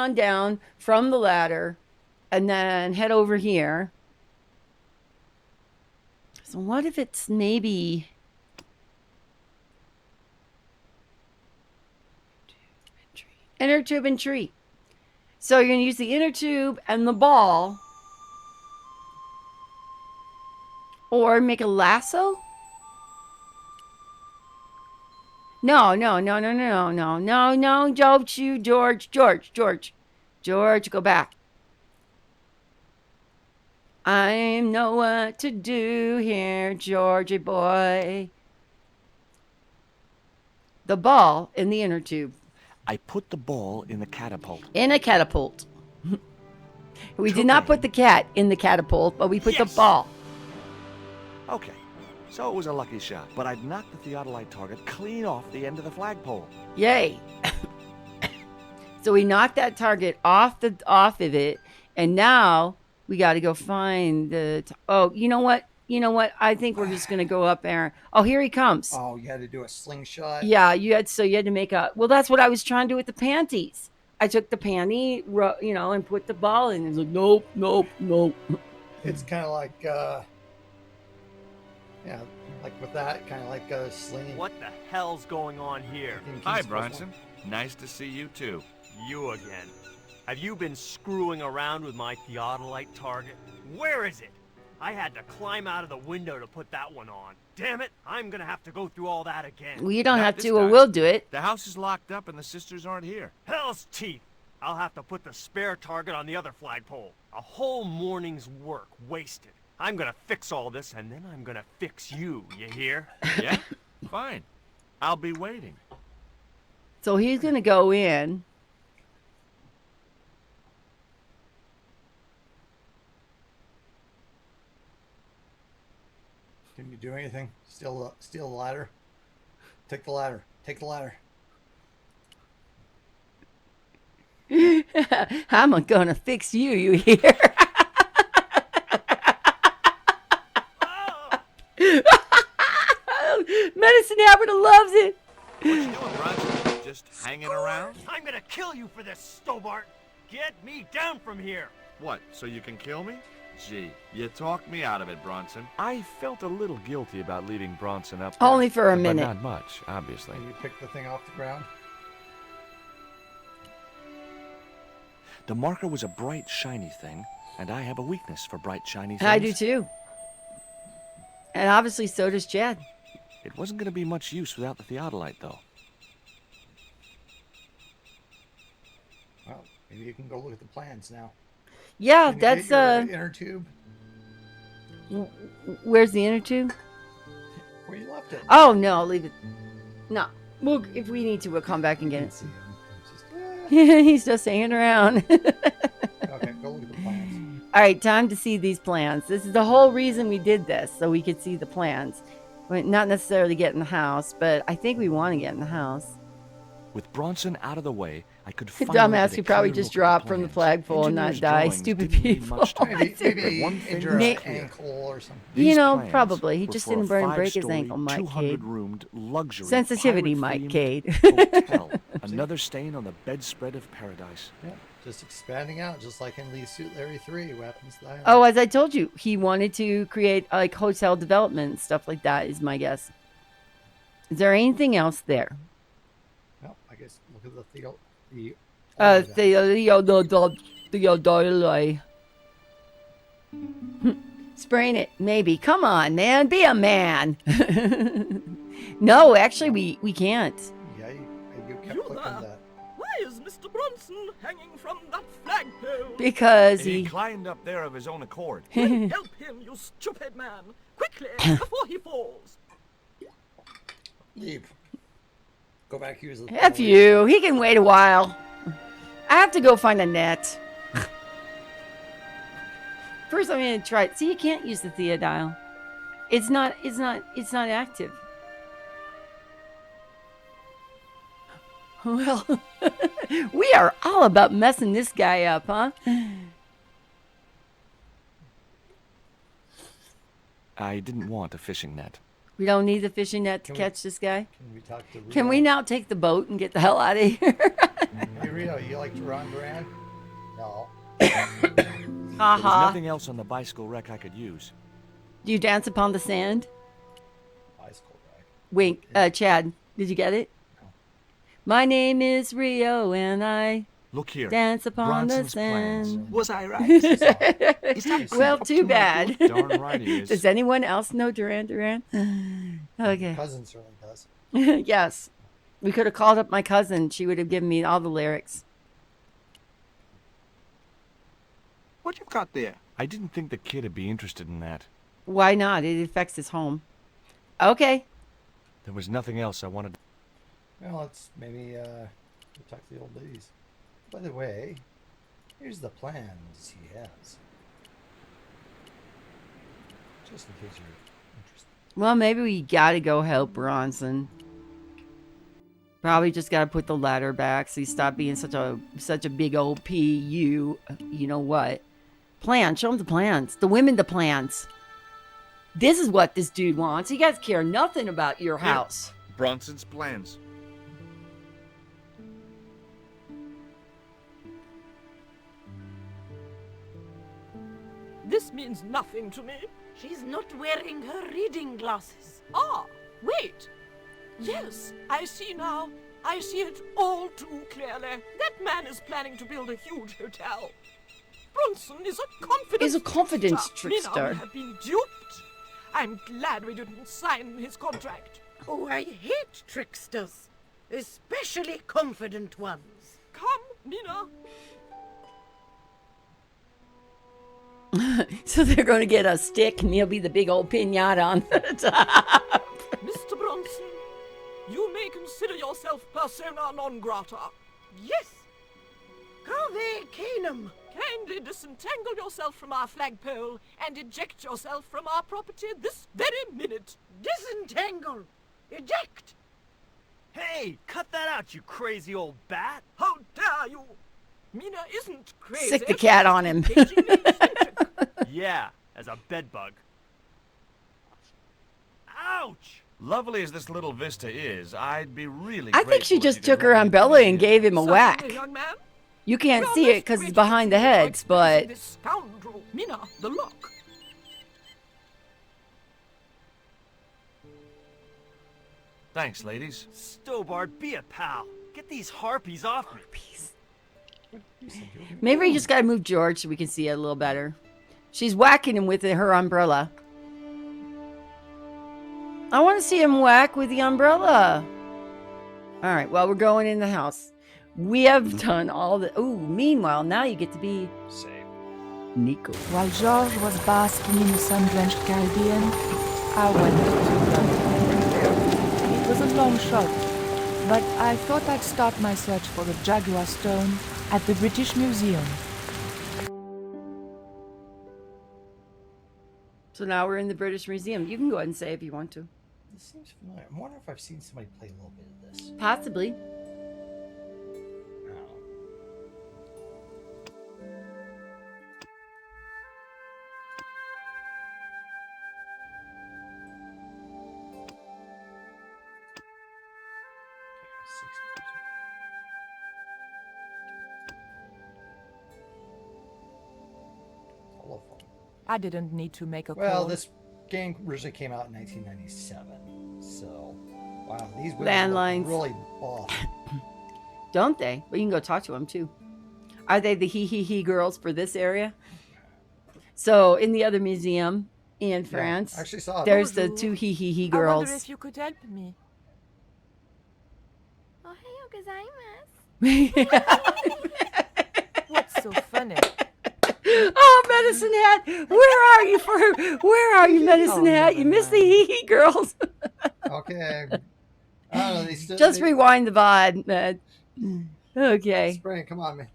on down from the ladder and then head over here. So what if it's maybe... Inner tube and tree. So you're going to use the inner tube and the ball. Or make a lasso? No, don't you, George, go back. I know what to do here, Georgie boy. The ball in the inner tube. I put the ball in the catapult. In a catapult. We did not put the cat in the catapult, but we put the ball. Okay, so it was a lucky shot, but I'd knocked the theodolite target clean off the end of the flagpole. Yay. So we knocked that target off of it, and now we got to go find the... Oh, you know what? I think we're just going to go up there. Oh, here he comes. Oh, you had to do a slingshot? Yeah, you had to make a... Well, that's what I was trying to do with the panties. I took the panty, and put the ball in. It's like, nope. It's kind of like, like with that, kind of like slinging. What the hell's going on here? Hi, Bronson. Nice to see you, too. You again. Have you been screwing around with my theodolite target? Where is it? I had to climb out of the window to put that one on. Damn it, I'm gonna have to go through all that again. Well, you don't Not have this to, or time. we'll do it. The house is locked up and the sisters aren't here. Hell's teeth! I'll have to put the spare target on the other flagpole. A whole morning's work wasted. I'm gonna fix all this, and then I'm gonna fix you, you hear? Yeah? Fine. I'll be waiting. So he's going to go in. Can you do anything? Steal the ladder? Take the ladder. Take the ladder. I'm going to fix you, you hear? Medicine Habit loves it. What you doing, Bronson? Just hanging around? I'm gonna kill you for this, Stobart! Get me down from here! What, so you can kill me? Gee, you talked me out of it, Bronson. I felt a little guilty about leaving Bronson up there, Only for a minute. But not much, obviously. Can you pick the thing off the ground? The marker was a bright, shiny thing, and I have a weakness for bright, shiny things. I do too. And obviously so does Chad. It wasn't going to be much use without the theodolite, though. Well, maybe you can go look at the plans now. Yeah, Can you that's get your inner tube where's the inner tube? where you left it. Oh no, leave it. No. Well, if we need to, we'll come back and get it. See him. It's just, He's just hanging around. okay, go look at the plans. All right, time to see these plans. This is the whole reason we did this, so we could see the plans. Not necessarily get in the house, but I think we want to get in the house. With Bronson out of the way, I could finally Dumbass get a could probably clear just look at drop the from the plans. flagpole and not Engineers' die. drawings Stupid didn't need people. much time. Maybe One thing injure was an clear. ankle or something. You These know, plans probably. He were just for a didn't burn and break his 5-story, ankle, Mike Cade. 200-roomed luxury Sensitivity, Mike pirate-themed Cade. hotel. Another stain on the bedspread of paradise. Yeah, just expanding out, just like in Lee Suit Larry 3, what happens to that? Oh, as I told you, he wanted to create like hotel development and stuff like that, is my guess. Is there anything else there? Well, I guess look at the Spraying it, maybe. Come on, man, be a man. No, actually, we can't. Yeah, you kept You clicking there. that. Why is Mr. Bronson hanging from that flagpole? Because He he... climbed up there of his own accord. Then help him, you stupid man! Quickly, before he falls! Leave. Go back, use the F you. He can wait a while. I have to go find a net. First, I'm gonna try it. See, you can't use the Theodial. It's not active. Well, we are all about messing this guy up, huh? I didn't want a fishing net. We don't need the fishing net to Can we- catch this guy. Can we talk to Can we now take the boat and get the hell out of here? Hey Rio, you like Duran Duran? No. There was Haha. nothing else on the bicycle wreck I could use. Do you dance upon the sand? Bicycle ride. Wink. Chad, did you get it? My name is Rio, and I Look here. dance upon the Bronson's plans. sand. Was I right? Is that Well, up too to my bad. good? Darn right he is. Does anyone else know Duran Duran? Okay. Cousin certainly does. Yes. We could have called up my cousin. She would have given me all the lyrics. What you got there? I didn't think the kid would be interested in that. Why not? It affects his home. Okay. There was nothing else I wanted. Well, let's maybe talk to the old ladies. By the way, here's the plans he has. Just in case you're interested. Well, maybe we gotta go help Bronson. Probably just gotta put the ladder back so you stop being such a big old you know what. Plan, show him the plans. The women the plans. This is what this dude wants. You guys care nothing about your house. Bronson's plans. This means nothing to me. She's not wearing her reading glasses. Ah, wait. Yes, I see now. I see it all too clearly. That man is planning to build a huge hotel. Bronson is a confidence trickster. Mina, we have been duped. I'm glad we didn't sign his contract. Oh, I hate tricksters, especially confident ones. Come, Mina. So they're going to get a stick and he'll be the big old pinata on the top. Mr. Bronson, you may consider yourself persona non grata. Yes. Cave Canum. Kindly disentangle yourself from our flagpole and eject yourself from our property this very minute. Disentangle. Eject. Hey, cut that out, you crazy old bat! How dare you? Mina isn't crazy. Sick the cat on him. Occasionally eccentric. Yeah, as a bedbug. Ouch! Lovely as this little vista is, I'd be really I think she grateful if just you took could her let me umbrella be and here. gave him a whack. Certainly, young man. You can't You're see it most because it's grateful behind the to heads, but this scoundrel, Mina, the lock. Thanks, ladies. Stobart, be a pal. Get these harpies off me. maybe we just got to move George so we can see it a little better. She's whacking him with her umbrella. I want to see him whack with the umbrella. All right, well, we're going in the house. We have done all the... Ooh, meanwhile, now you get to be Same. Nico. While George was basking in the sun-drenched Caribbean, I went to London. It was a long shot, but I thought I'd start my search for the Jaguar Stone at the British Museum. So now we're in the British Museum. You can go ahead and say if you want to. This seems familiar. I wonder if I've seen somebody play a little bit of this. Possibly. No. Telephone. I didn't need to make a Well, call. this game originally came out in 1997, so wow, these women Landlines. look really buff. Don't they? But you can go talk to them too. Are they the he girls for this area? So in the other museum in France, I actually saw it. there's the Bonjour. two he I wonder girls. if you could help me. What's so funny? Oh, Medicine Hat! Where are you, Medicine Oh, Hat? You never missed the mind. he girls. Okay. I don't know. They still Just they, rewind the VOD, Med. Okay. Spring, come on, man.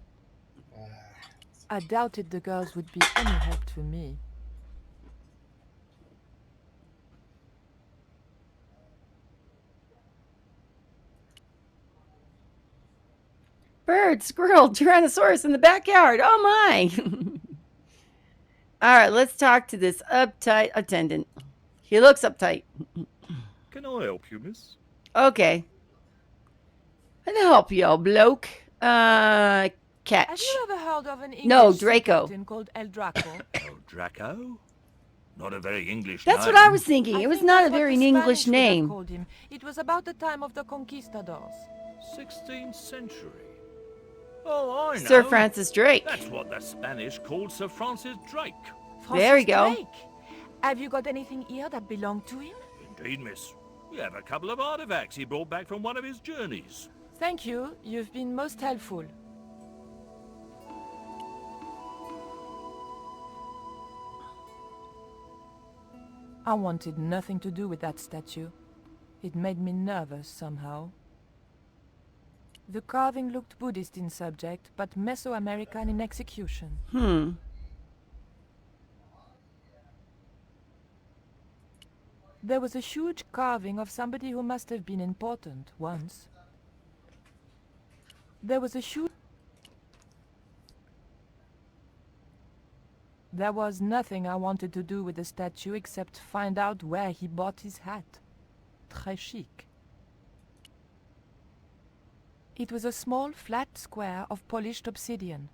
I doubted the girls would be any help to me. Bird, squirrel, Tyrannosaurus in the backyard. Oh my. All right, let's talk to this uptight attendant. He looks uptight. Can I help you, miss? Okay. Can I help you, old bloke? Have Catch. you ever heard of an English No, sea Draco. captain called El Draco? Oh, Draco? Not a very English That's name. what I was thinking. I It was think not that's a what very the English Spanish would have name. called him. It was about the time of the conquistadors. 16th century. Oh, I know. Sir Francis Drake. That's what the Spanish called Sir Francis Drake. There we Francis go. Drake. Have you got anything here that belonged to him? Indeed, miss. We have a couple of artifacts he brought back from one of his journeys. Thank you. You've been most helpful. I wanted nothing to do with that statue. It made me nervous somehow. The carving looked Buddhist in subject, but Mesoamerican in execution. There was a huge carving of somebody who must have been important once. There was nothing I wanted to do with the statue except find out where he bought his hat. Très chic. It was a small, flat square of polished obsidian.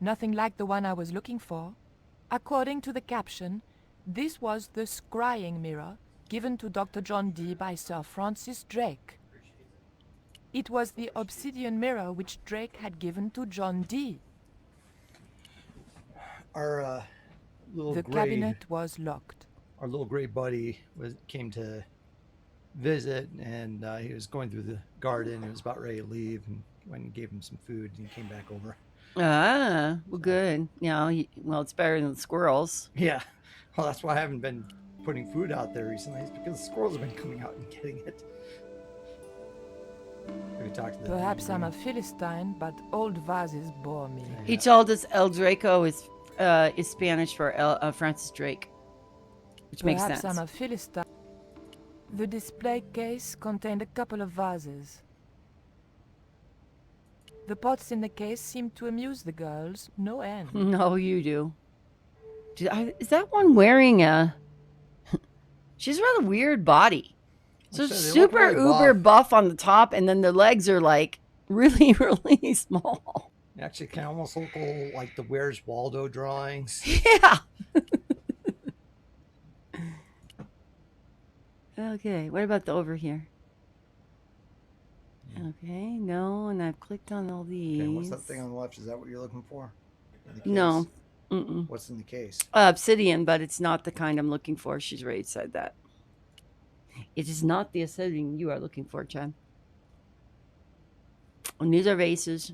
Nothing like the one I was looking for. According to the caption, this was the scrying mirror given to Dr. John Dee by Sir Francis Drake. It was the obsidian mirror which Drake had given to John Dee. Our little The gray, cabinet was locked. our little gray buddy came to visit, and he was going through the garden. He was about ready to leave, and went and gave him some food, and he came back over. Ah, well, good. Well, it's better than the squirrels. Yeah, well, that's why I haven't been putting food out there recently. It's because the squirrels have been coming out and getting it. Maybe talk to the Perhaps I'm a Philistine, but old vases bore me. He told us El Draco is Spanish for Francis Drake, which makes Perhaps sense. I'm a Philistine. The display case contained a couple of vases. The pots in the case seemed to amuse the girls, no end. No, you do. Is that one wearing a... She's a rather weird body. So Like I said, they look super really uber buff on the top, and then the legs are like really, really small. They actually kind of almost look like the Where's Waldo drawings. Yeah. Okay, what about the over here? Okay, no, and I've clicked on all these. Okay, what's that thing on the left? Is that what you're looking for? In the case? No. Mm-mm. What's in the case? Obsidian, but it's not the kind I'm looking for. She's already said that. It is not the obsidian you are looking for, Chad. And these are vases.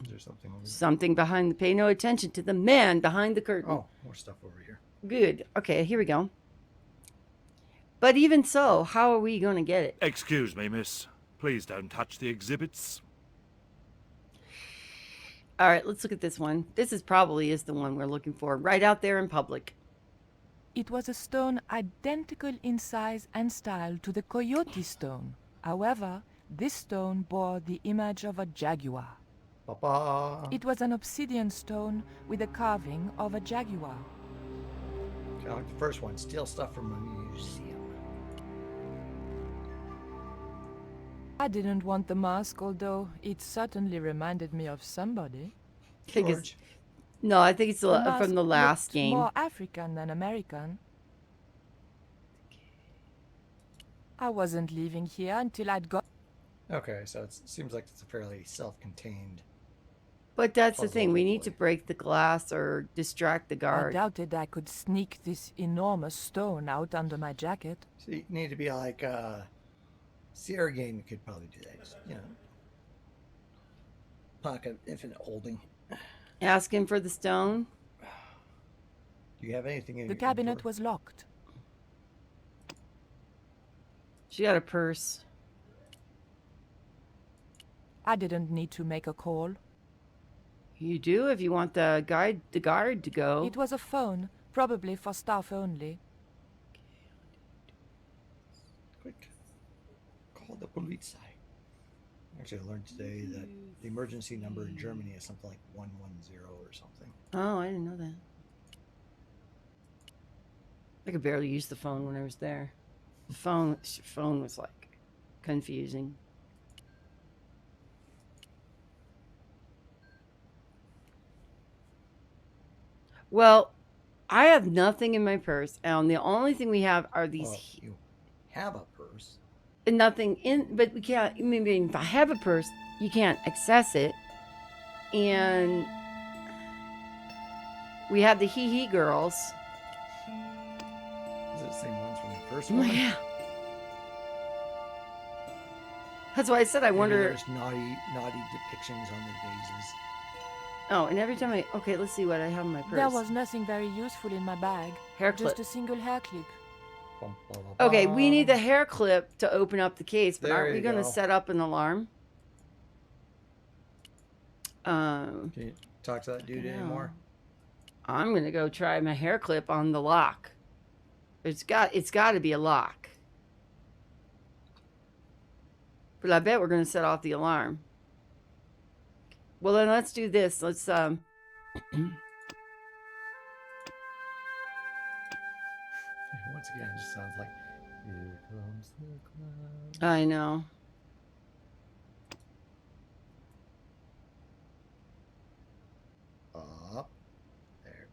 Is there something over here? Something behind the... Pay no attention to the man behind the curtain. Oh, more stuff over here. Good. Okay, here we go. But even so, how are we going to get it? Excuse me, miss. Please don't touch the exhibits. All right, let's look at this one. This is probably the one we're looking for. Right out there in public. It was a stone identical in size and style to the Coyote stone. However, this stone bore the image of a jaguar. Papa. It was an obsidian stone with a carving of a jaguar. Kind of like the first one. Steal stuff from a museum. I didn't want the mask, although it certainly reminded me of somebody. I think it's- George. no, I think it's The mask from the last looked game. more African than American. I wasn't leaving here until I'd got... Okay, so it seems like it's a fairly self-contained. But that's the puzzle, thing. We need to hopefully. break the glass or distract the I guard. doubted I could sneak this enormous stone out under my jacket. So you need to be like Sierra game. You could probably do that. Just, you know, pocket infinite holding. Ask him for the stone. Do you have anything in The your cabinet inventory? was locked. She got a purse. I didn't need to make a call. You do if you want the guard to go. It was a phone, probably for staff only. Quick. Call the police. Actually, I learned today that the emergency number in Germany is something like 110 or something. Oh, I didn't know that. I could barely use the phone when I was there. The phone was like confusing. Well, I have nothing in my purse, and the only thing we have are these. Well, you have a purse. And nothing in, but we can't. I mean, if I have a purse, you can't access it, and we have the hee hee girls. Is it the same ones from the first Oh, one? yeah. That's why I said I Maybe wonder. There's naughty depictions on the vases. Oh, and every time okay, let's see what I have in my purse. There was nothing very useful in my bag. Hair Just clip. a single hair clip. Bum, bum, bum, Okay, we need the bum. hair clip to open up the case, but There aren't we you going to go. set up an alarm? Can you talk to that dude No. anymore? I'm going to go try my hair clip on the lock. It's got to be a lock. But I bet we're going to set off the alarm. Well, then let's do this. Let's Once again, it just sounds like here comes the cloud. I know. Up there.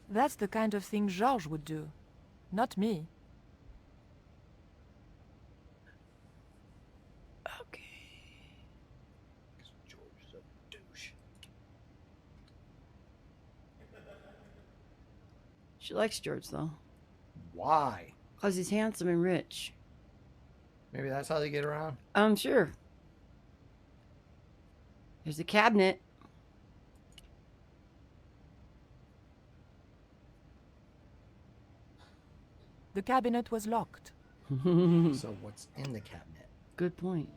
That's the kind of thing Georges would do. Not me. Okay. George is a douche. She likes George though, Why? cause he's handsome and rich. Maybe that's how they get around. I'm sure. There's a cabinet. The cabinet was locked. So what's in the cabinet? Good point.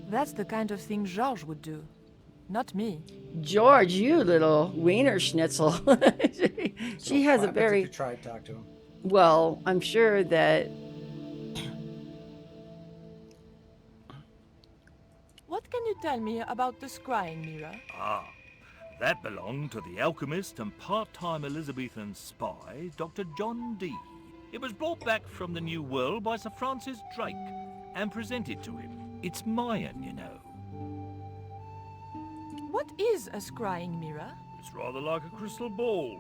That's the kind of thing Georges would do. Not me. George, you little wiener schnitzel. she has What a happens very If you try to talk to him. well. I'm sure that What can you tell me about the scrying mirror? Ah, that belonged to the alchemist and part-time Elizabethan spy, Dr. John Dee. It was brought back from the New World by Sir Francis Drake and presented to him. It's Mayan, you know. What is a scrying mirror? It's rather like a crystal ball,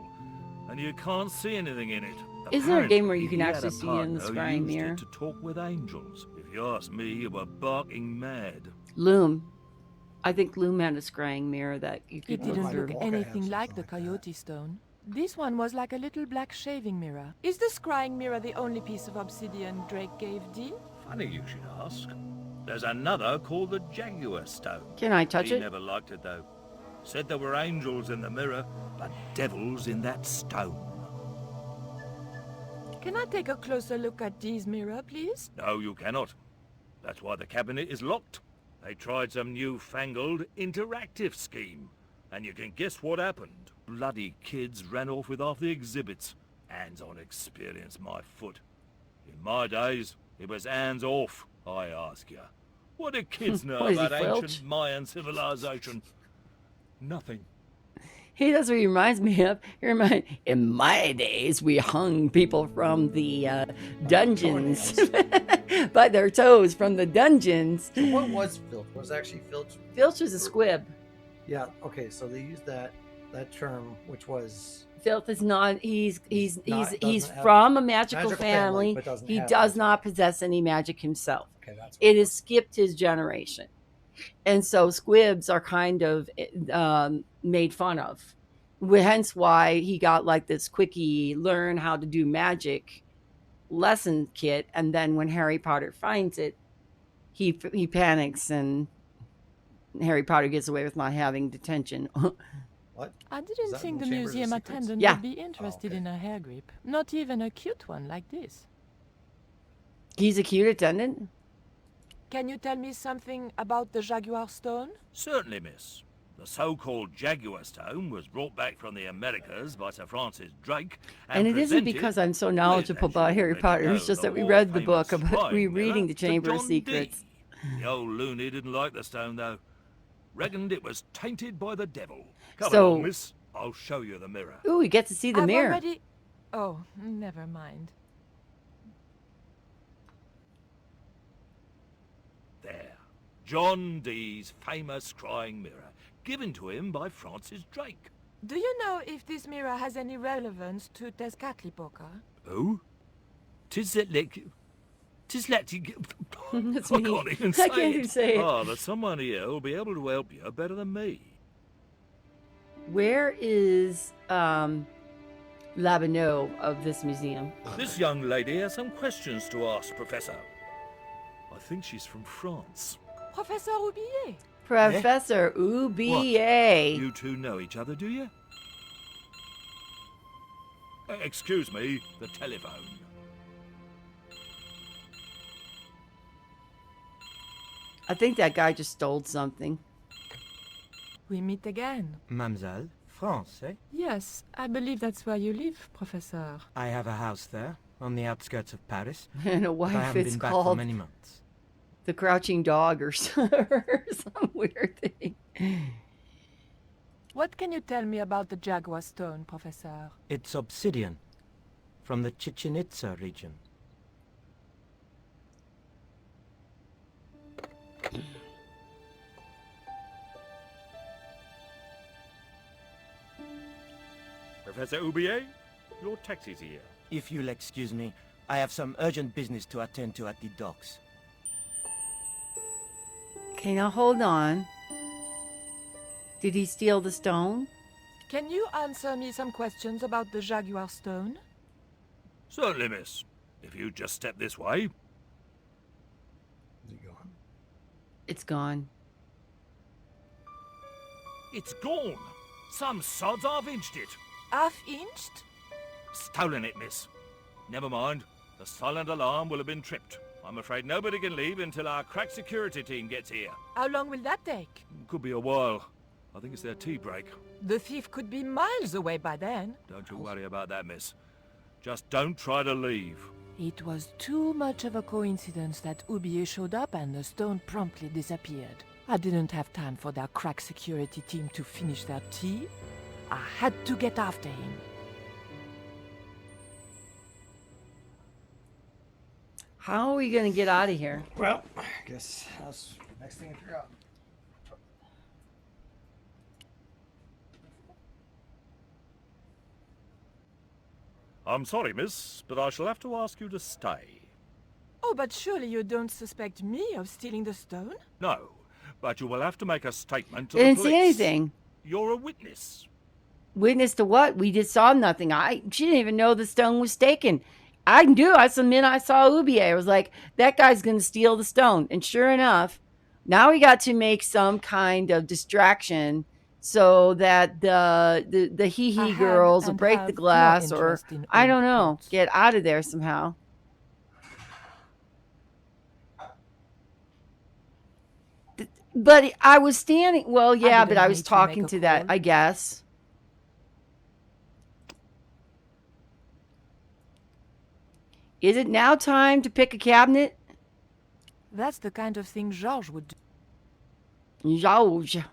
and you can't see anything in it. Isn't there a game where you Apparently, can he had actually a see in the partner who scrying used mirror? it to talk with angels. If you ask me, you were barking mad. Loom. I think Loom had a scrying mirror that you It could didn't observe. look Walker had anything like something the like that. coyote stone. This one was like a little black shaving mirror. Is the scrying mirror the only piece of obsidian Drake gave Dee? Funny you should ask. There's another called the Jaguar Stone. Can I touch He it? never liked it though. Said there were angels in the mirror, but devils in that stone. Can I take a closer look at Dee's mirror, please? No, you cannot. That's why the cabinet is locked. They tried some newfangled interactive scheme. And you can guess what happened. Bloody kids ran off with half the exhibits. Hands-on experience, my foot. In my days, it was hands off, I ask you. What do kids know What is he, about Filch? ancient Mayan civilization? Nothing. He that's what he reminds me of. In my days, we hung people from the dungeons by their toes from the dungeons. So what was filch? Was it actually filch? Filch is a squib. Yeah. Okay. So they used that term, which was Filth is not. He's doesn't have- from a magical magical family, family. but doesn't He have does magic. not possess any magic himself. okay. That's It has skipped his generation, and so squibs are kind of made fun of. Hence why he got like this quickie learn how to do magic lesson kit, and then when Harry Potter finds it, he panics, and Harry Potter gets away with not having detention. what? I Is didn't that think in the Chambers of museum Secrets? attendant Yeah. would be interested okay. in a hair grip. Not even a cute one like this. He's a cute attendant. Can you tell me something about the Jaguar stone? Certainly, miss. The so-called Jaguar Stone was brought back from the Americas by Sir Francis Drake, And it isn't presented because I'm so with, knowledgeable as about you Harry already Potter. It's know, just that we the read the world-famous book about scrying rereading mirror the to Chamber of John Secrets. Dee. The old loony didn't like the stone, though. Reckoned it was tainted by the devil. Come So- along, miss. I'll show you the mirror. Ooh, we get to see the I've mirror. already... Oh, never mind. There. John Dee's famous scrying mirror, given to him by Francis Drake. Do you know if this mirror has any relevance to Tezcatlipoca? Who? Tizletlik... Tizletlik... That's I me. can't even I say can't even it. say it. Oh, there's someone here who'll be able to help you better than me. Where is Labineau of this museum? This young lady has some questions to ask, Professor. I think she's from France. Professor Roubillier. Professor Oublier. You two know each other, do you? Excuse me, the telephone. I think that guy just stole something. We meet again. Mademoiselle, France, eh? Yes, I believe that's where you live, Professor. I have a house there, on the outskirts of Paris. And a but I wife haven't it's been back for called many months. the Crouching Dog or some weird thing. What can you tell me about the Jaguar Stone, Professor? It's obsidian, from the Chichen Itza region. Professor Oublier, your taxi's here. If you'll excuse me, I have some urgent business to attend to at the docks. Okay, now hold on. Did he steal the stone? Can you answer me some questions about the Jaguar Stone? Certainly, miss. If you just step this way. Is he gone? It's gone. It's gone. Some sods half-inched it. Half-inched? Stolen it, miss. Never mind. The silent alarm will have been tripped. I'm afraid nobody can leave until our crack security team gets here. How long will that take? Could be a while. I think it's their tea break. The thief could be miles away by then. Don't you worry about that, miss. Just don't try to leave. It was too much of a coincidence that Oublier showed up and the stone promptly disappeared. I didn't have time for their crack security team to finish their tea. I had to get after him. How are we going to get out of here? Well, I guess that's the next thing to figure out. I'm sorry, miss, but I shall have to ask you to stay. Oh, but surely you don't suspect me of stealing the stone? No, but you will have to make a statement to They the didn't police. see anything. You're a witness. Witness to what? We just saw nothing. She didn't even know the stone was taken. I knew. I saw Oublier. I was like, that guy's going to steal the stone. And sure enough, now we got to make some kind of distraction so that the hee-hee girls will break the glass or, I don't know, get out of there somehow. But I was standing, well, yeah, but I was talking to that, I guess. Is it now time to pick a cabinet? That's the kind of thing Georges would do. Georges.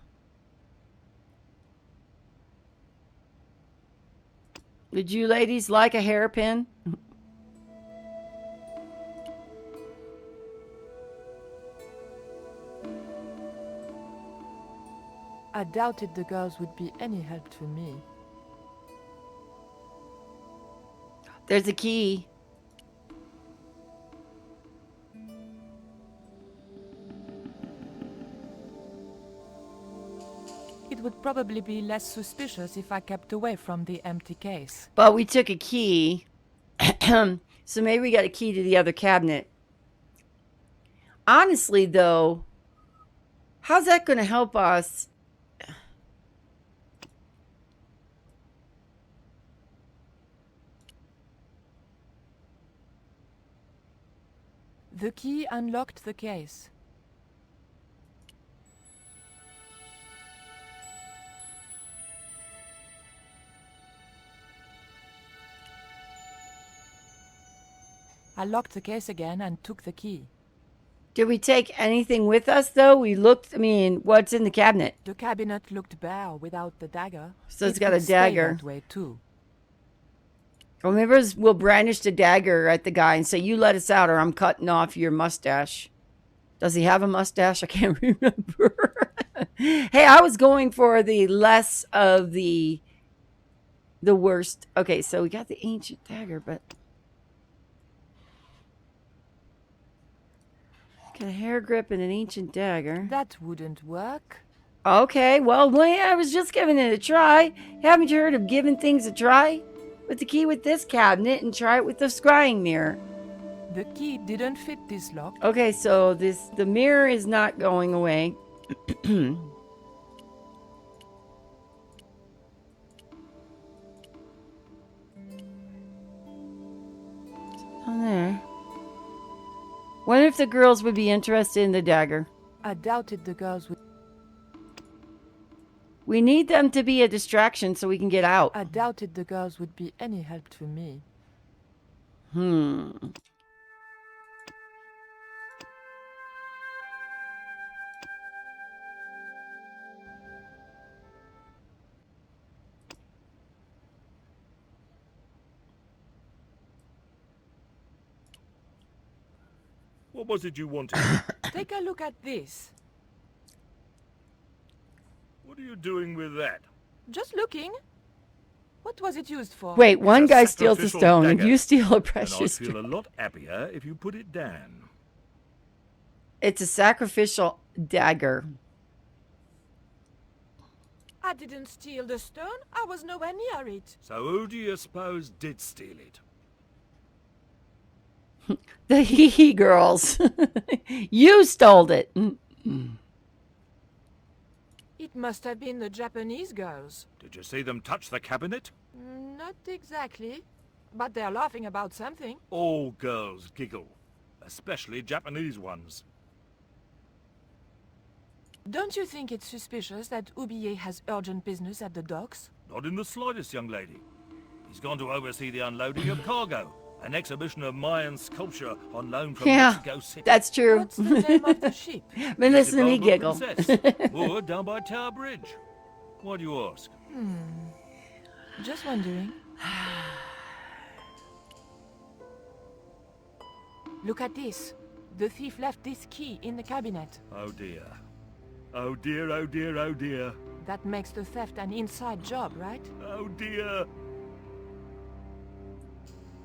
Would you ladies like a hairpin? I doubted the girls would be any help to me. There's a key. It would probably be less suspicious if I kept away from the empty case. But we took a key. So maybe we got a key to the other cabinet. Honestly, though, how's that going to help us? The key unlocked the case. I locked the case again and took the key. Did we take anything with us, though? We looked, I mean, what's in the cabinet? The cabinet looked bare without the dagger. So it's got a could stay dagger. that way too. Or maybe we'll brandish the dagger at the guy and say, you let us out or I'm cutting off your mustache. Does he have a mustache? I can't remember. Hey, I was going for the less of the worst. Okay, so we got the ancient dagger, but got a hair grip and an ancient dagger. That wouldn't work. Okay, well, I was just giving it a try. Haven't you heard of giving things a try? Put the key with this cabinet and try it with the scrying mirror. The key didn't fit this lock. Okay, so the mirror is not going away. On there. Wonder if the girls would be interested in the dagger. I doubted the girls would. We need them to be a distraction so we can get out. I doubted the girls would be any help to me. What was it you wanted? Take a look at this. What are you doing with that? Just looking. What was it used for? Wait, one It's a guy steals the sacrificial stone and dagger. you steal a And I'd precious feel stone. a lot happier if you put it down. It's a sacrificial dagger. I didn't steal the stone. I was nowhere near it. So who do you suppose did steal it? The hee-hee girls. You stole it. It must have been the Japanese girls. Did you see them touch the cabinet? Not exactly. But they're laughing about something. All girls giggle, especially Japanese ones. Don't you think it's suspicious that Oublier has urgent business at the docks? Not in the slightest, young lady. He's gone to oversee the unloading of cargo. An exhibition of Mayan sculpture on loan from Yeah, Mexico City. that's true. What's the name of the ship? But listen to me Isabel giggle. Princess, moored down by Tower Bridge. Why do you ask? Just wondering. Look at this. The thief left this key in the cabinet. Oh dear. Oh dear, oh dear, oh dear. That makes the theft an inside job, right? Oh dear.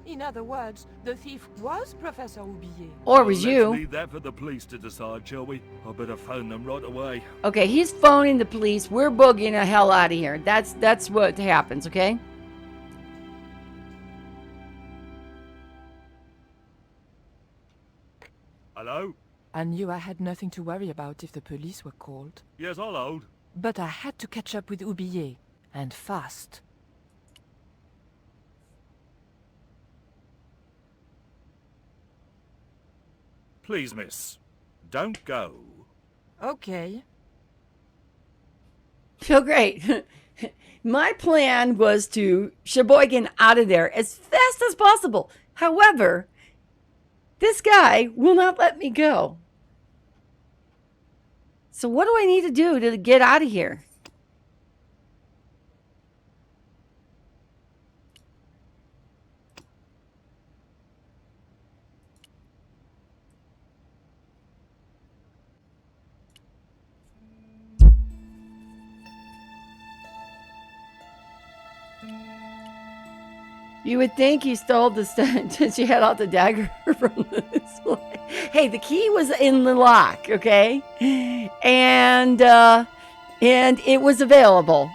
In other words, the thief was Professor Oublier. Or was Let's you. leave that for the police to decide, shall we? I better phone them right away. Okay, he's phoning the police. We're boogieing the hell out of here. That's what happens, okay? Hello? I knew I had nothing to worry about if the police were called. Yes, I'll hold. But I had to catch up with Oublier, and fast. Please, miss. Don't go. Okay. Feel great. My plan was to Sheboygan out of there as fast as possible. However, this guy will not let me go. So what do I need to do to get out of here? You would think he stole the since she had out the dagger from this way. Hey, the key was in the lock, okay, and it was available.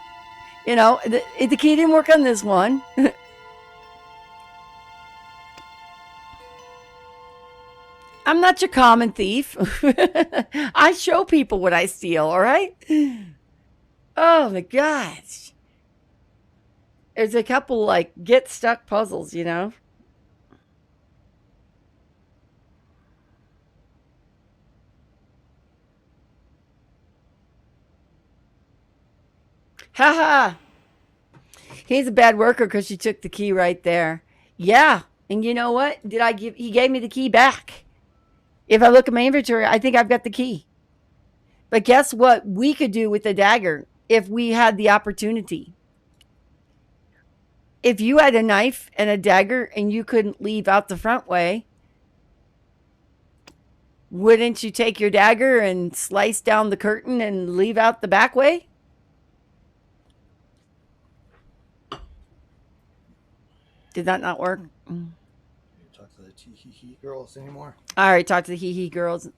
You know, the key didn't work on this one. I'm not your common thief. I show people what I steal. All right. Oh my gosh. There's a couple like get stuck puzzles, you know. Haha. He's a bad worker because she took the key right there. Yeah. And you know what? He gave me the key back. If I look at my inventory, I think I've got the key. But guess what we could do with the dagger if we had the opportunity? If you had a knife and a dagger and you couldn't leave out the front way, Wouldn't you take your dagger and slice down the curtain and leave out the back way? Did that not work? You talk to the tee-hee-hee girls anymore? All right, talk to the hee-hee girls.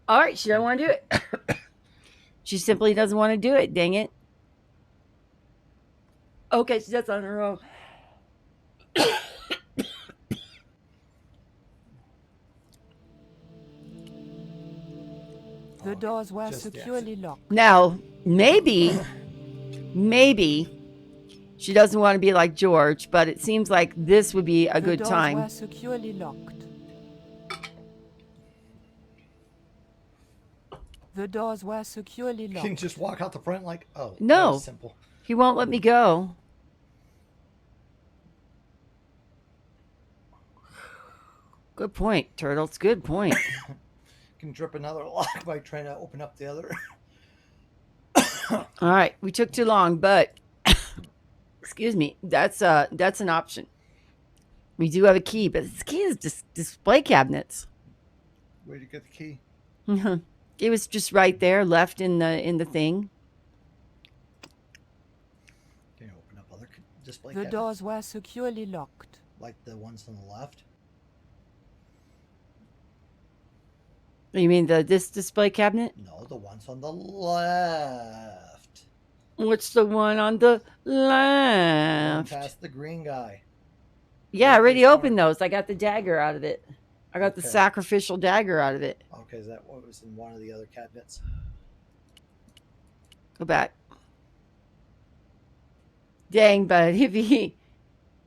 All right, she doesn't want to do it. She simply doesn't want to do it, dang it. Okay, she does on her own. The doors were securely locked. Now, maybe she doesn't want to be like George, but it seems like this would be a good time. The doors were securely locked. The doors were securely You locked. can just walk out the front like, oh, that No, was simple. he won't let me go. Good point, Turtles. Good point. Can drip another lock by trying to open up the other. All right, we took too long, but excuse me, that's an option. We do have a key, but this key is just display cabinets. Where'd you get the key? It was just right there, left in the thing. Can you open up other display The cabinets? doors were securely locked. Like the ones on the left? You mean this display cabinet? No, the ones on the left. What's the one on the Going left? past the green guy. Yeah, I already opened those. I got the dagger out of it. I got the Okay. sacrificial dagger out of it. Okay, is that what was in one of the other cabinets? Go back. Dang, but if he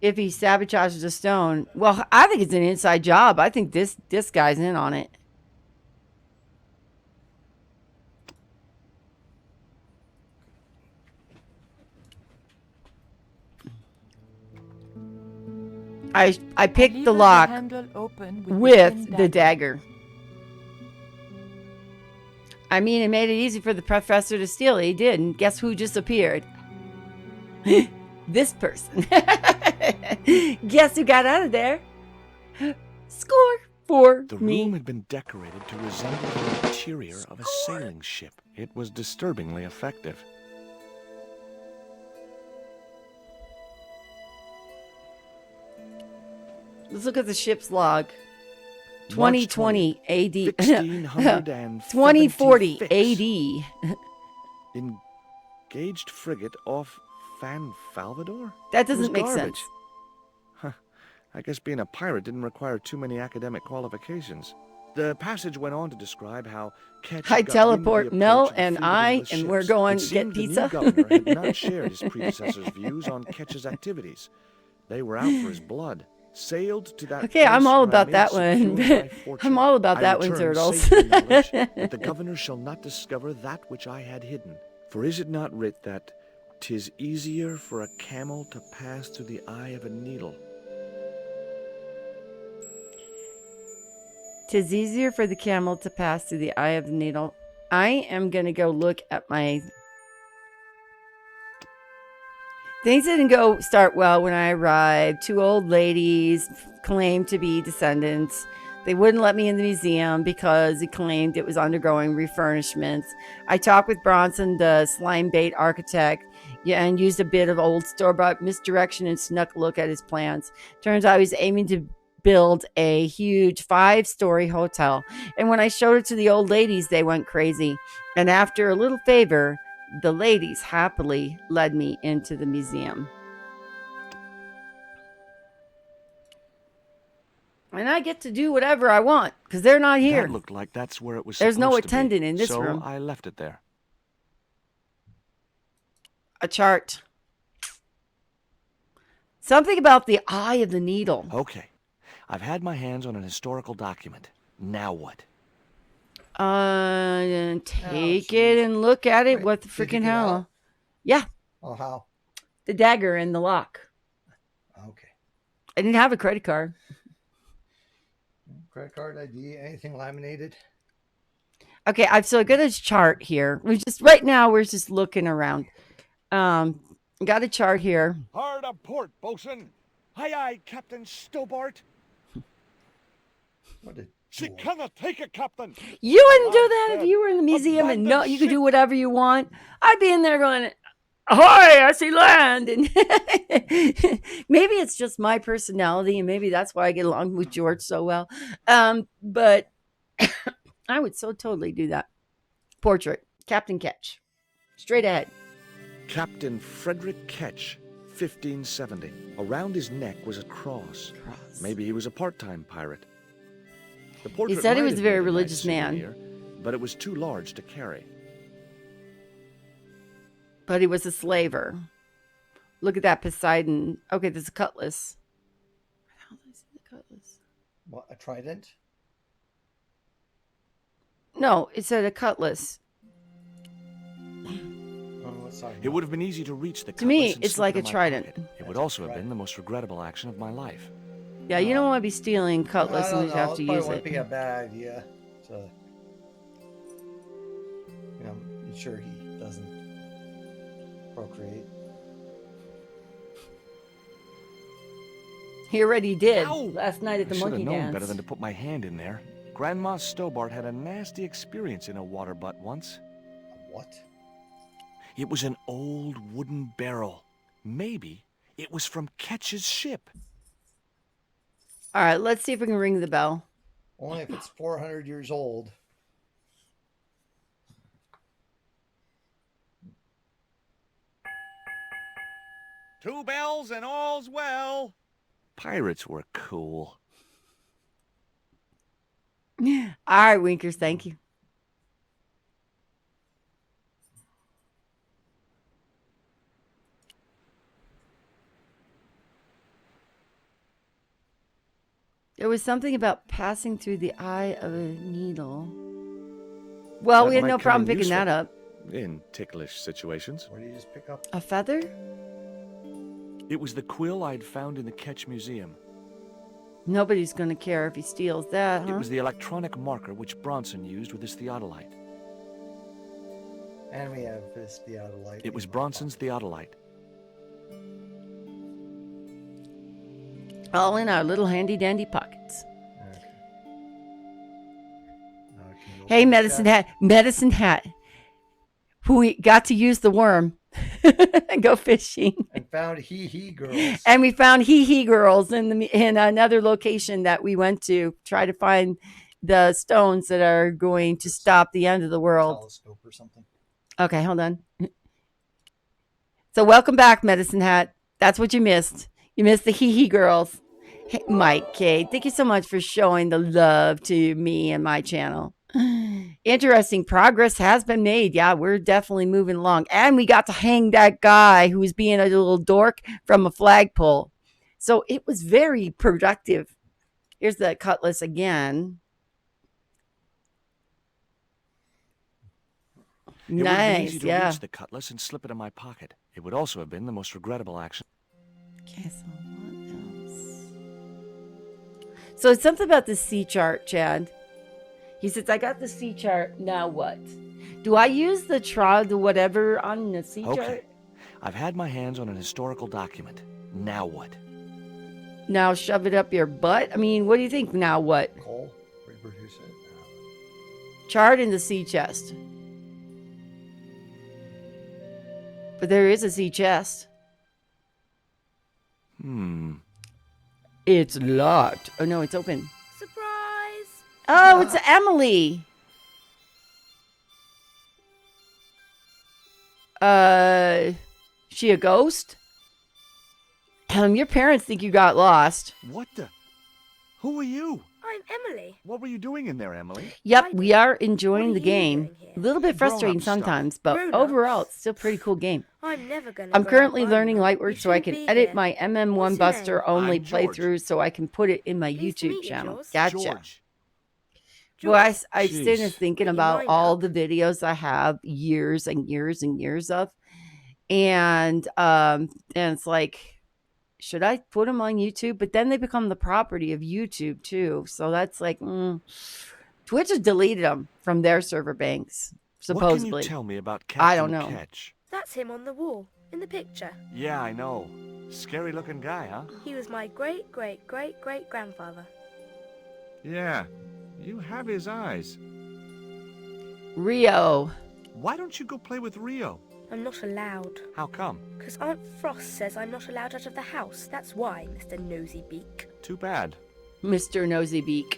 sabotages the stone, well, I think it's an inside job. I think this guy's in on it. I picked the Lever lock handle open with with thin the dagger. I mean, it made it easy for the professor to steal it. He did, and guess who just appeared? This person. Guess who got out of there? Score for The me. room had been decorated to resemble the interior of a sailing ship. It was disturbingly effective. Let's look at the ship's log. 2020 AD. 1676. 2040 AD. Engaged frigate off Fan Falvador? That It was doesn't make garbage. sense. Huh. I guess being a pirate didn't require too many academic qualifications. The passage went on to describe how Ketch I got wind of the teleport approach Mel of the and fleet of I, English and we're ships. going It to get seemed the pizza. new governor had not shared his predecessor's views on Ketch's activities. They were out for his blood. Sailed to that Okay, I'm place all where I about made that secure one. my fortune. I'm all about I that one, returned Turtles. safe in knowledge that the governor shall not discover that which I had hidden. For is it not writ that 'tis easier for a camel to pass through the eye of a needle? 'Tis easier for the camel to pass through the eye of the needle. I am going to go look at my... Things didn't start well when I arrived. Two old ladies claimed to be descendants. They wouldn't let me in the museum because it claimed it was undergoing refurnishments. I talked with Bronson, the slime bait architect, and used a bit of old store-bought misdirection and snuck a look at his plans. Turns out he was aiming to build a huge 5-story hotel. And when I showed it to the old ladies, they went crazy. And after a little favor, the ladies happily led me into the museum. And I get to do whatever I want because they're not here. That looked like that's where it was There's no supposed to be, attendant in this so room. I left it there. A chart. Something about the eye of the needle. Okay. I've had my hands on an historical document. Now what? Take it and look at it. Wait, What the did you freaking get hell? out? Yeah, Oh, how? the dagger in the lock. Okay. I didn't have a credit card. Credit card ID, anything laminated? Okay, I've so got a chart here. We're just looking around. Got a chart here. Hard a port, bosun. Aye, aye, Captain Stobart. What did She cannot take it, Captain. You wouldn't do that if you were in the museum and no, you could do whatever you want. I'd be in there going, "Ahoy, I see land." And maybe it's just my personality, and maybe that's why I get along with George so well. But I would so totally do that. Portrait, Captain Ketch. Straight ahead. Captain Frederick Ketch, 1570. Around his neck was a cross. Maybe he was a part-time pirate. The portrait He said he might was a have very made nice religious man. souvenir, but it was too large to carry. But he was a slaver. Look at that Poseidon. Okay, there's a cutlass. How did I see the cutlass? What, a trident? No, it said a cutlass. It would have been easy to reach the To me, cutlass and it's slip like it a in my trident. pocket. It would also have been the most regrettable action of my life. Yeah, you don't want to be stealing cutlass I don't and you know. have to Probably use wouldn't it. be a bad idea. So, you know, I'm sure he doesn't procreate. He already did last night at I the should have monkey known dance. better than to put my hand in there. Grandma Stobart had a nasty experience in a water butt once. What? It was an old wooden barrel. Maybe it was from Ketch's ship. All right, let's see if we can ring the bell. Only if it's 400 years old. Two bells and all's well. Pirates were cool. All right, Winkers, thank you. There was something about passing through the eye of a needle. Well, That we had might no come problem in picking that useful up. In ticklish situations. Where do you just pick up? A feather? It was the quill I'd found in the Ketch Museum. Nobody's going to care if he steals that, huh? It was the electronic marker which Bronson used with his theodolite. And we have this theodolite. It was Bronson's theodolite. All in our little handy-dandy pockets. Hey, Medicine Hat. Medicine Hat. Who got to use the worm and go fishing. And found hee girls. And we found hee girls in another location that we went to try to find the stones that are going to stop the end of the world. Telescope or something. Okay, hold on. So welcome back, Medicine Hat. That's what you missed. You missed the hee girls. Hey, Mike K, thank you so much for showing the love to me and my channel. Interesting progress has been made. Yeah, we're definitely moving along. And we got to hang that guy who was being a little dork from a flagpole. So it was very productive. Here's the cutlass again. It would have been easy Nice, to yeah. reach the cutlass and slip it in my pocket. It would also have been the most regrettable action. Okay, so what else? So it's something about the sea chart, Chad. He says, I got the sea chart. Now what? Do I use the whatever on the sea Okay. chart? I've had my hands on an historical document. Now what? Now shove it up your butt? I mean, what do you think? Now what? Coal? Reproduce it? Chart in the sea chest. But there is a sea chest. It's locked. Oh, no, it's open. Surprise! Oh, it's Emily. She a ghost? Your parents think you got lost. What the? Who are you? I'm Emily. What were you doing in there, Emily? Yep, we are enjoying the game. A little bit frustrating Grown-up stuff. sometimes, but Grown-ups. overall, it's still a pretty cool game. I'm never gonna. I'm grow currently up, learning I'm not. Lightwork You so I shouldn't can be edit here. my MM1 What's your Buster name? only I'm George. playthroughs so I can put it in my Pleased to YouTube meet you, channel. Jules. Gotcha. George. Well, I Jeez. started thinking Pretty about lined all up. the videos I have years and years and years of, and it's like, should I put them on YouTube? But then they become the property of YouTube too. So that's like, Twitch has deleted them from their server banks, supposedly. What can you tell me about Captain I don't know. Ketch? That's him on the wall in the picture. Yeah, I know. Scary looking guy, huh? He was my great great great great grandfather. Yeah. You have his eyes. Rio. Why don't you go play with Rio? I'm not allowed. How come? Because Aunt Frost says I'm not allowed out of the house. That's why, Mr. Nosybeak. Too bad. Mr. Nosybeak.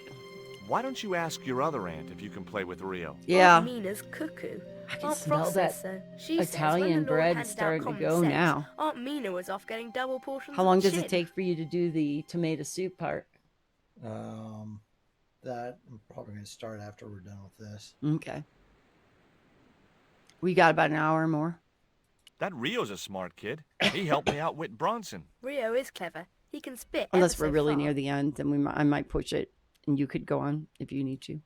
Why don't you ask your other aunt if you can play with Rio? Yeah. Aunt Mina's cuckoo. I can Aunt smell Frost that says so. She Italian says when the Lord bread handed out starting to common go sense, now. Aunt Mina was off getting double portions How long of does chin. it take for you to do the tomato soup part? That I'm probably going to start after we're done with this. Okay. We got about an hour more. That Rio's a smart kid. He helped me outwit Bronson. Rio is clever. He can spit. Unless ever we're so really far. near the end, then I might push it, and you could go on if you need to.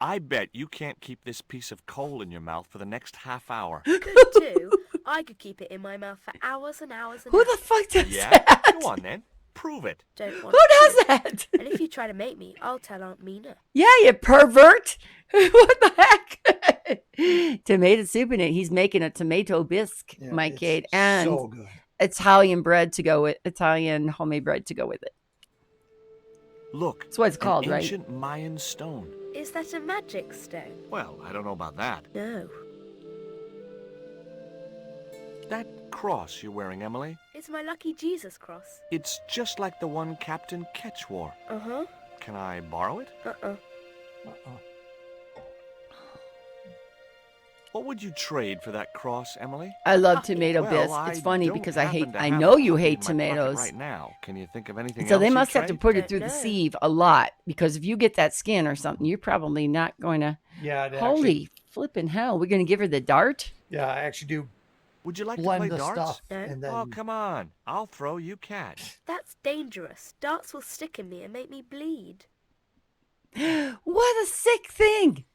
I bet you can't keep this piece of coal in your mouth for the next half hour. Could too. I could keep it in my mouth for hours and hours and Who hours. the fuck does Yeah? that? Go on then. Prove it. Don't want Who does to. that? And if you try to make me, I'll tell Aunt Mina. Yeah, you pervert. What the heck? Tomato soup in it. He's making a tomato bisque, Yeah, Mike it's Cade, and so good. Italian bread to go with Italian homemade bread to go with it. Look. That's what it's called, an right? ancient Mayan stone. Is that a magic stone? Well, I don't know about that. No. That cross you're wearing, Emily, It's my lucky Jesus cross. it's just like the one Captain Ketch wore. Uh-huh. Can I borrow it? Uh-uh. What would you trade for that cross, Emily? I love tomato Well, bisque. I It's funny don't because I happen to I have know a you copy hate in my pocket tomatoes. right now. Can you think of anything So else they you'd must have to trade? put it Don't through the know. sieve a lot because if you get that skin or something, you're probably not going to. Yeah, I'd Holy actually, flipping hell! We're going to give her the dart. yeah, I actually do Would you like to blend play the darts? stuff No. and then Oh, come on. I'll throw, you catch. That's dangerous. Darts will stick in me and make me bleed. What a sick thing!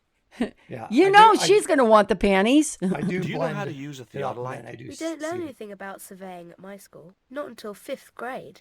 yeah, You I know do, she's going to want the panties. I do. Do you know blend how to use a it up, and theodolite? then I do We don't learn see it. anything about surveying at my school. Not until 5th grade.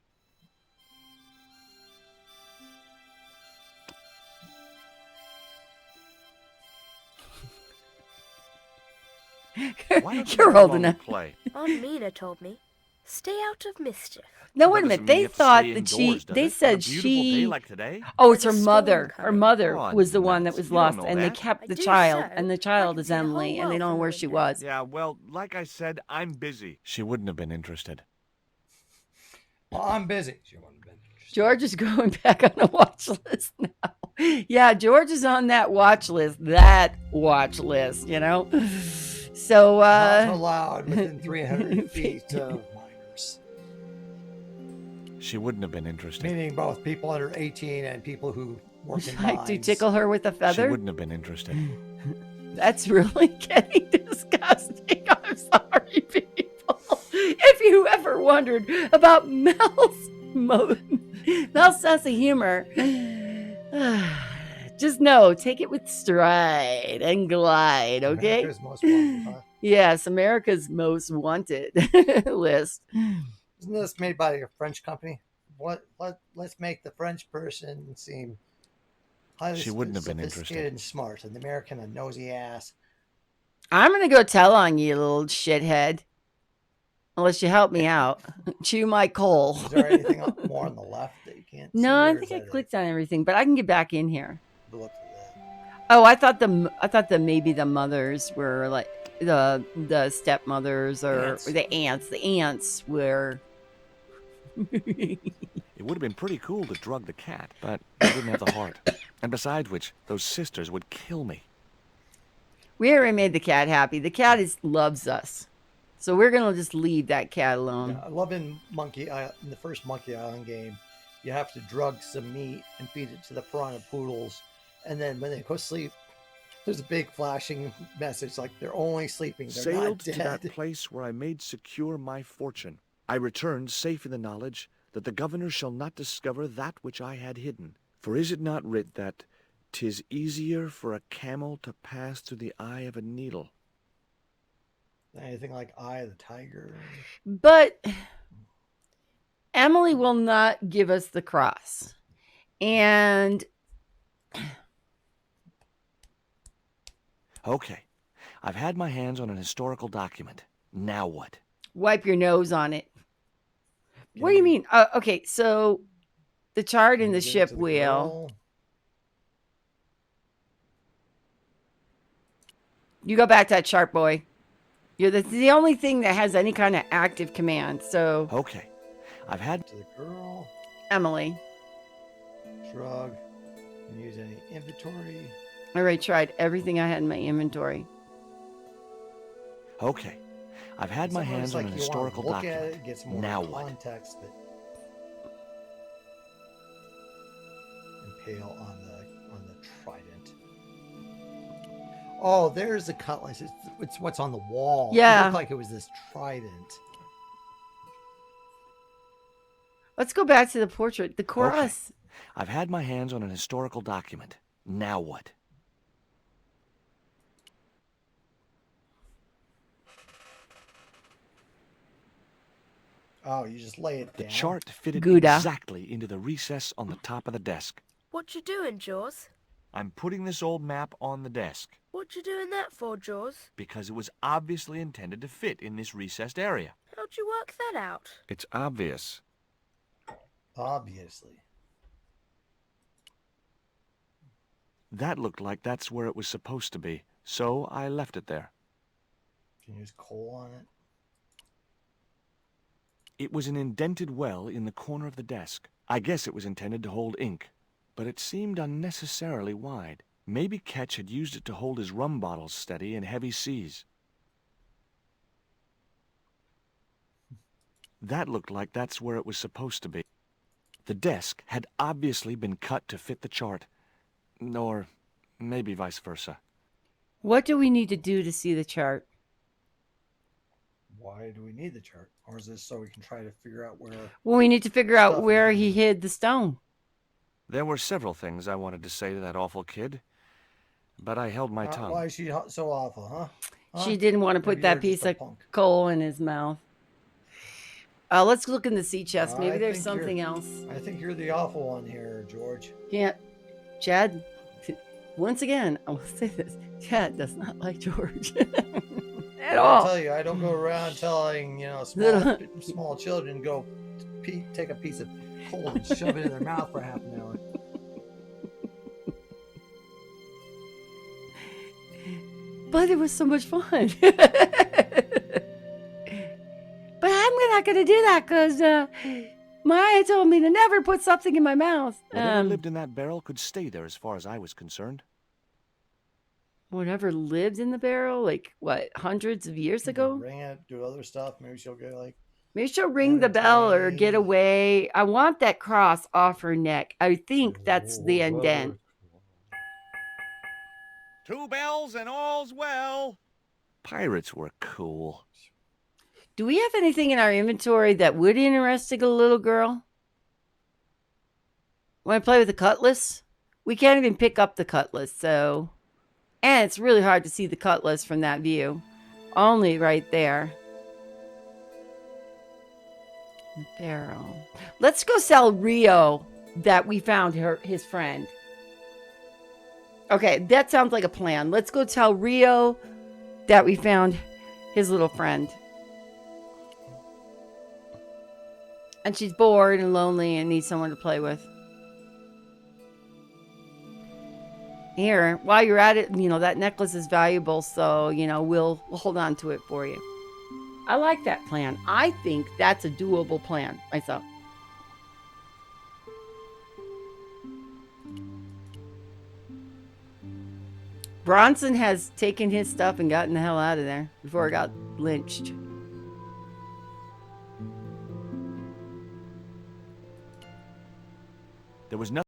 Why don't you You're come old along enough. and play? Aunt Mina told me, stay out of mischief. No, That wait a doesn't minute. mean They you have to thought stay that she. indoors, does They it? On a said beautiful she. day like today? Oh, it's her There's a mother. storm Her coming. mother Oh, was the one that nuts. was You don't lost, know and they that. kept I the do child, so. and the I child can is see the whole Emily, and they world don't know from where the she window. was. Yeah, well, like I said, I'm busy. She wouldn't have been interested. Well, I'm busy. She wouldn't have been interested. George is going back on the watch list now. Yeah, George is on that watch list. That watch list, you know. So, Not allowed within 300 feet of minors. She wouldn't have been interested. Meaning both people under 18 and people who work in like mines. to tickle her with a She feather. wouldn't have been interested. That's really getting disgusting. I'm sorry, people. If you ever wondered about Mel's sense of humor, just know, take it with stride and glide, okay? America's Most Wanted, huh? Yes, America's Most Wanted list. Isn't this made by a French company? Let's make the French person seem highly She wouldn't have been sophisticated interested. and smart, and the American a nosy ass. I'm going to go tell on you, little shithead. Unless you help me out. Chew my coal. Is there anything more on the left that you can't see? No, I or think is I that clicked on everything, but I can get back in here. a look at that? Oh, I thought the maybe the mothers were like the stepmothers or Aunts. the aunts. The aunts were. It would have been pretty cool to drug the cat, but I didn't have the heart. And besides which, those sisters would kill me. We already made the cat happy. The cat loves us, so we're gonna just leave that cat alone. Yeah, I love in in the first Monkey Island game, you have to drug some meat and feed it to the piranha poodles, and then when they go to sleep, there's a big flashing message like they're only sleeping, they're Sailed not to dead. that place where I made secure my fortune. I returned safe in the knowledge that the governor shall not discover that which I had hidden. For is it not writ that 'tis easier for a camel to pass through the eye of a needle? Anything like Eye of the Tiger. But Emily will not give us the cross, and Okay, I've had my hands on an historical document. Now what? wipe your nose on it. What do you mean? Okay, so the chart in the Give it ship to wheel. girl. You go back to that chart, boy. You're the only thing that has any kind of active command. So Okay. I've had... To the girl. Emily. Drug. Can use any inventory. I already tried everything I had in my inventory. Okay. I've had my Sometimes, hands on like, an you wanna historical look at document. it, gets more Now what? context, but impale on the trident. Oh, there's the cutlass. It's what's on the wall. Yeah. It looked like it was this trident. Let's go back to the portrait. The chorus. Okay. I've had my hands on an historical document. Now what? Oh, you just lay it The down. chart fitted Gouda. exactly into the recess on the top of the desk. What you doing, Jaws? I'm putting this old map on the desk What you doing that for, Jaws? because it was obviously intended to fit in this recessed area. How'd you work that out? It's obvious. Obviously. That looked like that's where it was supposed to be, so I left it there. Can you use coal on it? It was an indented well in the corner of the desk. I guess it was intended to hold ink, but it seemed unnecessarily wide. Maybe Ketch had used it to hold his rum bottles steady in heavy seas. That looked like that's where it was supposed to be. The desk had obviously been cut to fit the chart. Or maybe vice versa. What do we need to do to see the chart? Why do we need the chart? Or is this so we can try to figure out where... Well, we need to figure out Stuff where is- he hid the stone. There were several things I wanted to say to that awful kid, but I held my tongue. Why is she so awful, huh? She didn't want to put Maybe that you're piece just a of punk. coal in his mouth. Let's look in the sea chest. Maybe I there's think something you're- else. I think you're the awful one here, George. Yeah, Chad. Once again, I will say this: Chad does not like George at I'll all. tell you, I don't go around telling, small children go take a piece of coal and shove it in their mouth for half an hour. But it was so much fun. But I'm not going to do that because Maya told me to never put something in my mouth. Whatever lived in that barrel could stay there as far as I was concerned. Whatever lived in the barrel, like what, hundreds of years ago? Ring it, do other stuff. Maybe she'll get like... Maybe she'll ring the bell or get away. I want that cross off her neck. I think that's the indent. 2 bells and all's well. Pirates were cool. Do we have anything in our inventory that would interest a little girl? Want to play with the cutlass? We can't even pick up the cutlass, so... And it's really hard to see the cutlass from that view. Only right there. The barrel. Let's go sell Rio that we found his friend. Okay, that sounds like a plan. Let's go tell Rio that we found his little friend. And she's bored and lonely and needs someone to play with. Here, while you're at it, that necklace is valuable, so, we'll hold on to it for you. I like that plan. I think that's a doable plan myself. Bronson has taken his stuff and gotten the hell out of there before it got lynched. There was nothing.